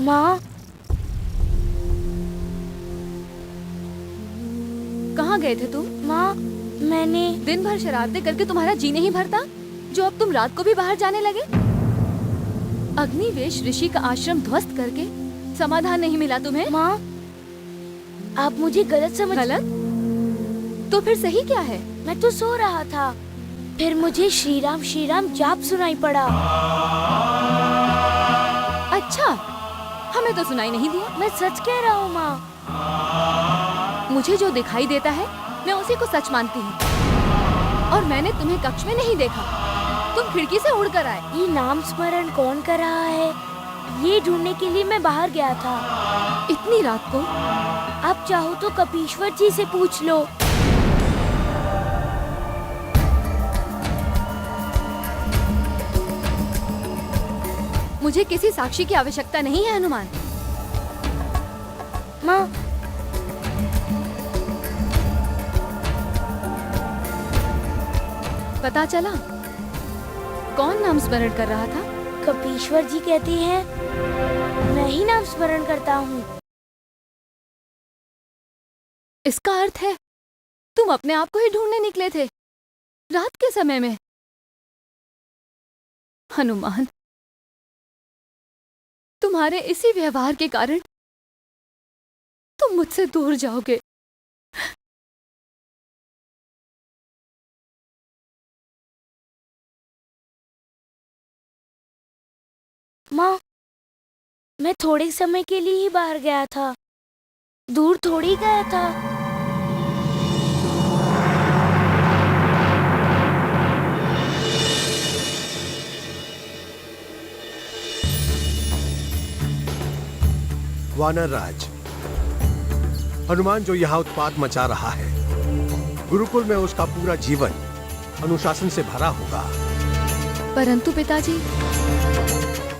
माँ, कहाँ गए थे तुम? माँ, मैंने दिन भर शरारतें करके तुम्हारा जी नहीं भरता, जो अब तुम रात को भी बाहर जाने लगे? अग्निवेश ऋषि का आश्रम ध्वस्त करके समाधान नहीं मिला तुम्हें? माँ, आप मुझे गलत समझ। गलत? तो फिर सही क्या है? मैं तो सो रहा था, फिर मुझे श्री राम जाप सुनाई पड़ा। अच्छा, हमें तो सुनाई नहीं दिया। मैं सच कह रहा हूँ माँ। मुझे जो दिखाई देता है मैं उसी को सच मानती हूँ। और मैंने तुम्हें कक्ष में नहीं देखा, तुम खिड़की से उड़कर आए। ये नाम स्मरण कौन कर रहा है, ये ढूंढने के लिए मैं बाहर गया था। इतनी रात को? आप चाहो तो कपीश्वर जी से पूछ लो। मुझे किसी साक्षी की आवश्यकता नहीं है हनुमान। माँ, पता चला कौन नाम स्मरण कर रहा था? कपीश्वर जी कहते हैं मैं ही नाम स्मरण करता हूँ। इसका अर्थ है तुम अपने आप को ही ढूंढने निकले थे रात के समय में। हनुमान, तुम्हारे इसी व्यवहार के कारण तुम मुझसे दूर जाओगे। माँ, मैं थोड़े समय के लिए ही बाहर गया था, दूर थोड़ी गया था। वानर राज, हनुमान जो यहाँ उत्पात मचा रहा है, गुरुकुल में उसका पूरा जीवन अनुशासन से भरा होगा। परंतु पिताजी,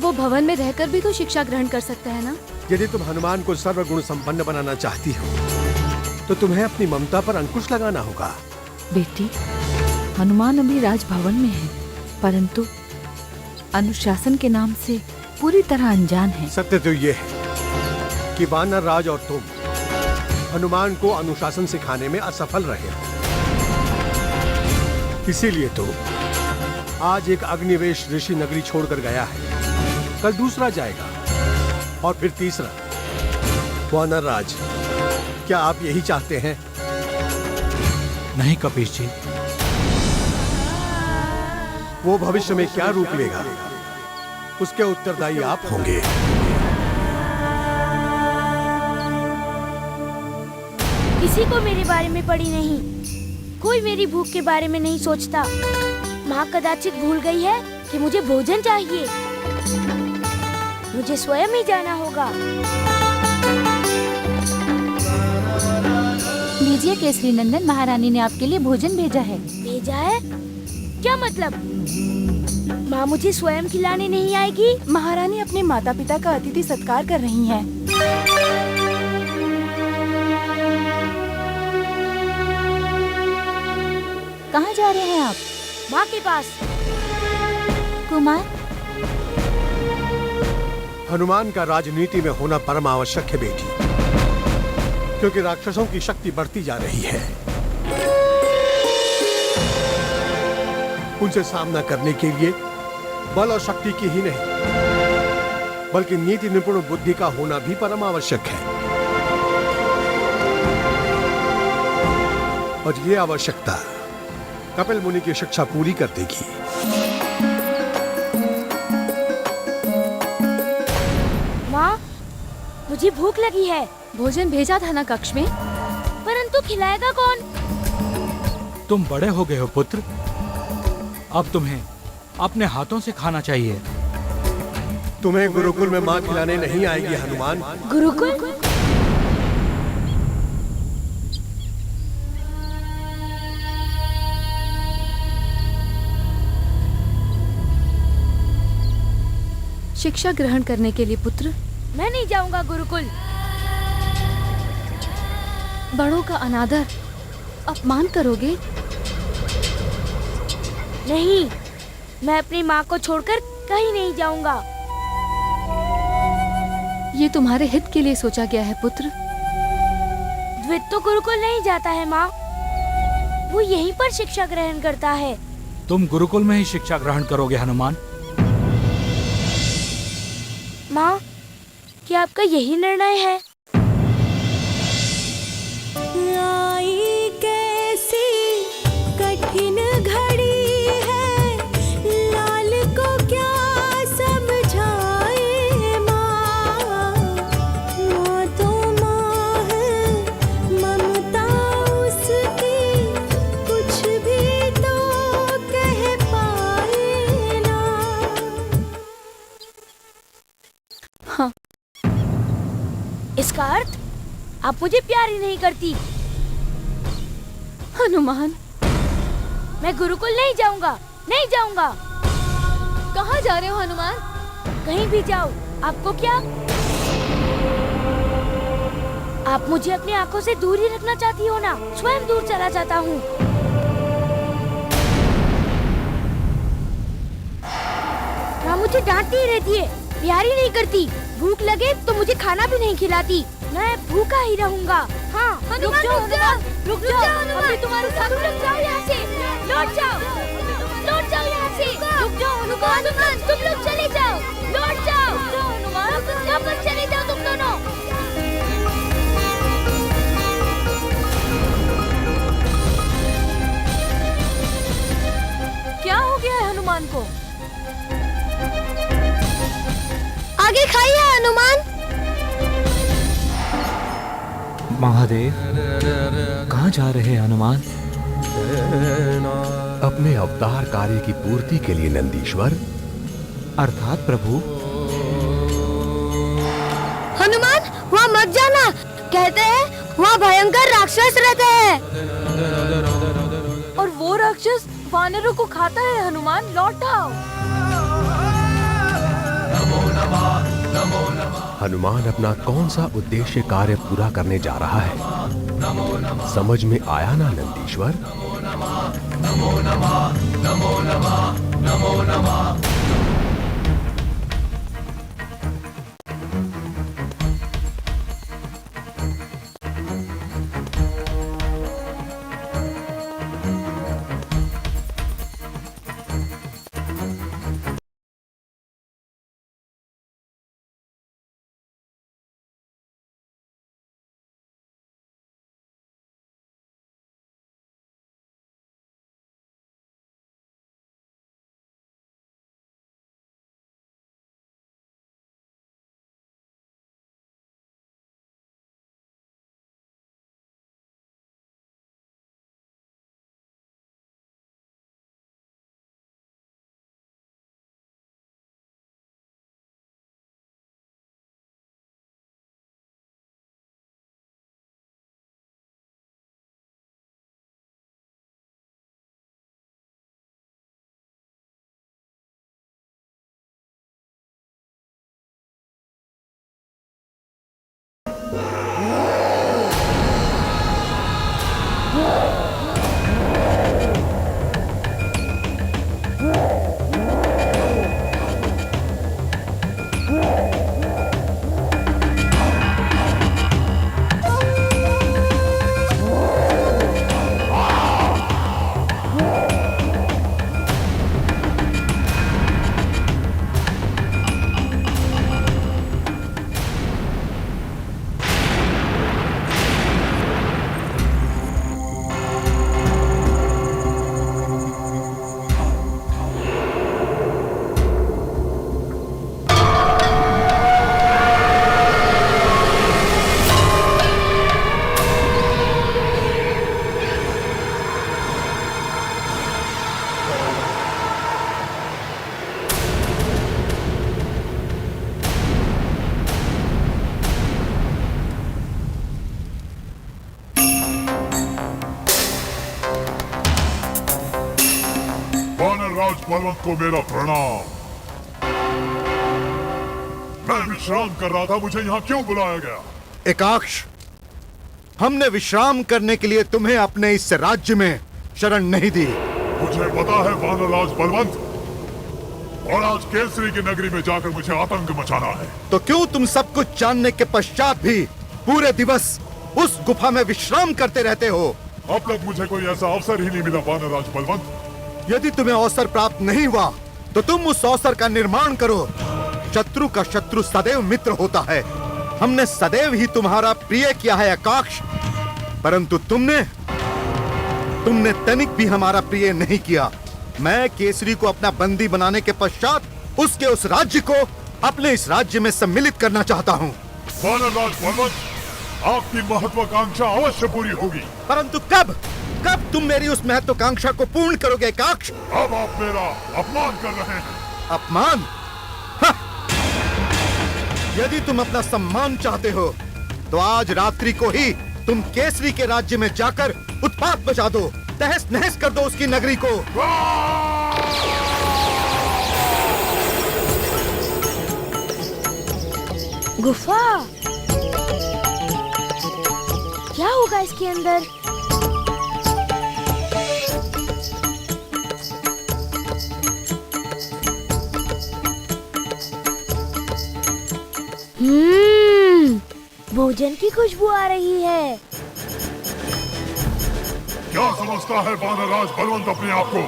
वो भवन में रहकर भी तो शिक्षा ग्रहण कर सकता है ना? यदि तुम हनुमान को सर्वगुण संपन्न बनाना चाहती हो तो तुम्हें अपनी ममता पर अंकुश लगाना होगा। बेटी, हनुमान अभी राजभवन में है, परंतु अनुशासन के नाम से पूरी तरह अनजान है। सत्य तो ये है कि वानर राज और तुम हनुमान को अनुशासन सिखाने में असफल रहे हो। इसीलिए तो आज एक अग्निवेश ऋषि नगरी छोड़कर गया है, कल दूसरा जाएगा और फिर तीसरा। वानर राज, क्या आप यही चाहते हैं? नहीं कपीश जी। वो भविष्य में क्या रूप लेगा, उसके उत्तरदायी आप होंगे। किसी को मेरे बारे में पड़ी नहीं, कोई मेरी भूख के बारे में नहीं सोचता। माँ कदाचित भूल गई है कि मुझे भोजन चाहिए। मुझे स्वयं ही जाना होगा। लीजिए केसरी नंदन, महारानी ने आपके लिए भोजन भेजा है। भेजा है? क्या मतलब? माँ मुझे स्वयं खिलाने नहीं आएगी? महारानी अपने माता पिता का अतिथि सत्कार कर रही हैं। कहाँ जा रहे हैं आप? माँ के पास। कुमार, हनुमान का राजनीति में होना परम आवश्यक है बेटी, क्योंकि राक्षसों की शक्ति बढ़ती जा रही है। उनसे सामना करने के लिए बल और शक्ति की ही नहीं, बल्कि नीति निपुण बुद्धि का होना भी परम आवश्यक है। और ये आवश्यकता कपिल मुनि की शिक्षा पूरी कर देगी। माँ, मुझे भूख लगी है। भोजन भेजा था ना कक्ष में? परंतु खिलाएगा कौन? तुम बड़े हो गए हो पुत्र, अब तुम्हें अपने हाथों से खाना चाहिए। तुम्हें गुरुकुल में माँ खिलाने नहीं आएगी हनुमान। गुरुकुल? शिक्षा ग्रहण करने के लिए पुत्र? मैं नहीं जाऊंगा गुरुकुल। बड़ों का अनादर, अपमान करोगे? नहीं, मैं अपनी माँ को छोड़कर कहीं नहीं जाऊंगा। ये तुम्हारे हित के लिए सोचा गया है पुत्र। द्वित तो गुरुकुल नहीं जाता है माँ, वो यहीं पर शिक्षा ग्रहण करता है। तुम गुरुकुल में ही शिक्षा ग्रहण करोगे हनुमान। माँ, क्या आपका यही निर्णय है? आई कैसी कठिन घड़ी है, लाल को क्या समझाए माँ। माँ तो माँ है, ममता उसकी कुछ भी तो कह पाए ना। हाँ, इसका अर्थ आप मुझे प्यार ही नहीं करती। हनुमान, मैं गुरुकुल नहीं जाऊंगा, नहीं जाऊंगा। कहाँ जा रहे हो हनुमान? कहीं भी जाओ, आपको क्या? आप मुझे अपनी आंखों से दूर ही रखना चाहती हो ना? स्वयं दूर चला जाता हूँ। माँ मुझे डांटती ही रहती है, प्यार ही नहीं करती। भूख लगे तो मुझे खाना भी नहीं खिलाती। मैं भूखा ही रहूंगा। हाँ, रुक जाओ, रुक जाओ, अभी तुम्हारे साथ लौट जाओ यहाँ से, लौट जाओ यहाँ से, रुक जाओ हनुमान, तुम लोग चले जाओ, लौट जाओ हनुमान, वापस चले जाओ तुम दोनों। क्या हो गया है हनुमान को? आगे खाइए हनुमान। महादेव, कहाँ जा रहे हैं हनुमान? अपने अवतार कार्य की पूर्ति के लिए नंदीश्वर। अर्थात प्रभु। हनुमान, वहाँ मत जाना, कहते हैं वहाँ भयंकर राक्षस रहते हैं। और वो राक्षस वानरों को खाता है हनुमान, लौट आओ। हनुमान अपना कौन सा उद्देश्य कार्य पूरा करने जा रहा है, समझ में आया ना नंदीश्वर? वानरराज बलवंत को मेरा प्रणाम। मैं विश्राम कर रहा था, मुझे यहाँ क्यों बुलाया गया? एकाक्ष, हमने विश्राम करने के लिए तुम्हें अपने इस राज्य में शरण नहीं दी। मुझे पता है वानरराज बलवंत, और आज केसरी की नगरी में जाकर मुझे आतंक मचाना है। तो क्यों तुम सब कुछ जानने के पश्चात भी पूरे दिवस उस गुफा में विश्राम करते रहते हो? अब तक मुझे कोई ऐसा अवसर ही नहीं मिला वानरराज बलवंत। यदि तुम्हें अवसर प्राप्त नहीं हुआ तो तुम उस अवसर का निर्माण करो। शत्रु का शत्रु सदैव मित्र होता है। हमने सदैव ही तुम्हारा प्रिय किया है आकाश, परंतु तुमने तनिक भी हमारा प्रिय नहीं किया। मैं केसरी को अपना बंदी बनाने के पश्चात उसके उस राज्य को अपने इस राज्य में सम्मिलित करना चाहता हूँ। वानरराज बलवंत, आपकी महत्वाकांक्षा अवश्य पूरी होगी, परंतु कब तुम मेरी उस महत्वाकांक्षा को पूर्ण करोगे काक्ष? अब आप मेरा अपमान कर रहे हैं। अपमान? यदि तुम अपना सम्मान चाहते हो तो आज रात्रि को ही तुम केसरी के राज्य में जाकर उत्पात मचा दो, तहस नहस कर दो उसकी नगरी को। गुफा, क्या होगा इसके अंदर? भोजन की खुशबू आ रही है। क्या समझता है वानरराज बलवंत अपने आप को?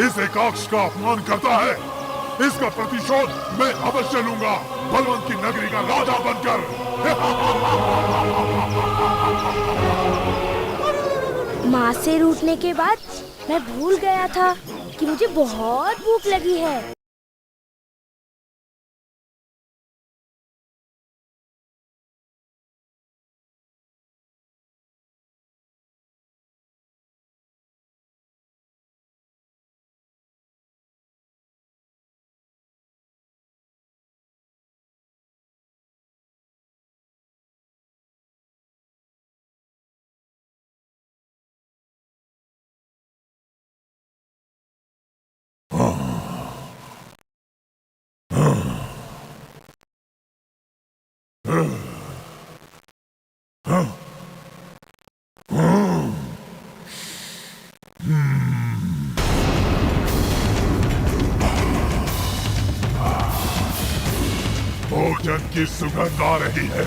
इस एकाक्ष का अपमान करता है। इसका प्रतिशोध मैं अवश्य लूंगा, बलवंत की नगरी का राजा बनकर। माँ से रूठने के बाद मैं भूल गया था कि मुझे बहुत भूख लगी है। भोजन की सुगंध आ रही है।